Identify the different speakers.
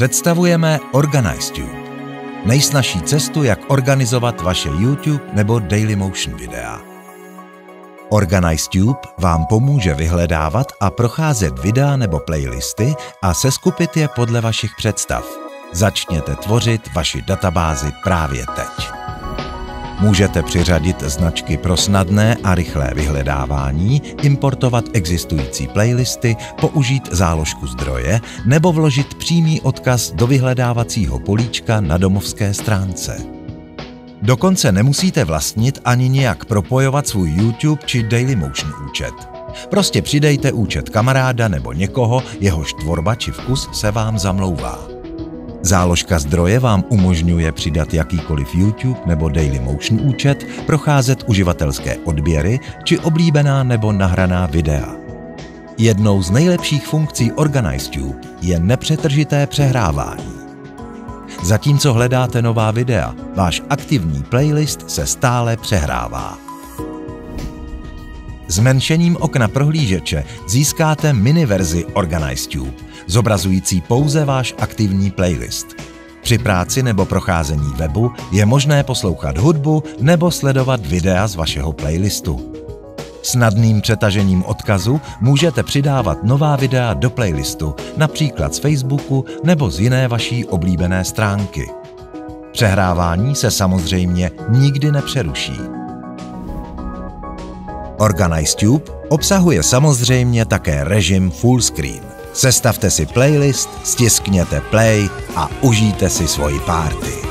Speaker 1: Představujeme OrganizeTube. Nejsnazší cestu, jak organizovat vaše YouTube nebo Dailymotion videa. OrganizeTube vám pomůže vyhledávat a procházet videa nebo playlisty a seskupit je podle vašich představ. Začněte tvořit vaši databázi právě teď. Můžete přiřadit značky pro snadné a rychlé vyhledávání, importovat existující playlisty, použít záložku zdroje nebo vložit přímý odkaz do vyhledávacího políčka na domovské stránce. Dokonce nemusíte vlastnit ani nějak propojovat svůj YouTube či Dailymotion účet. Prostě přidejte účet kamaráda nebo někoho, jehož tvorba či vkus se vám zamlouvá. Záložka zdroje vám umožňuje přidat jakýkoliv YouTube nebo Dailymotion účet, procházet uživatelské odběry či oblíbená nebo nahraná videa. Jednou z nejlepších funkcí OrganizeTube je nepřetržité přehrávání. Zatímco hledáte nová videa, váš aktivní playlist se stále přehrává. Zmenšením okna prohlížeče získáte mini verzi OrganizeTube, zobrazující pouze váš aktivní playlist. Při práci nebo procházení webu je možné poslouchat hudbu nebo sledovat videa z vašeho playlistu. Snadným přetažením odkazu můžete přidávat nová videa do playlistu, například z Facebooku nebo z jiné vaší oblíbené stránky. Přehrávání se samozřejmě nikdy nepřeruší. OrganizeTube obsahuje samozřejmě také režim full screen. Sestavte si playlist, stiskněte play a užijte si svoji party.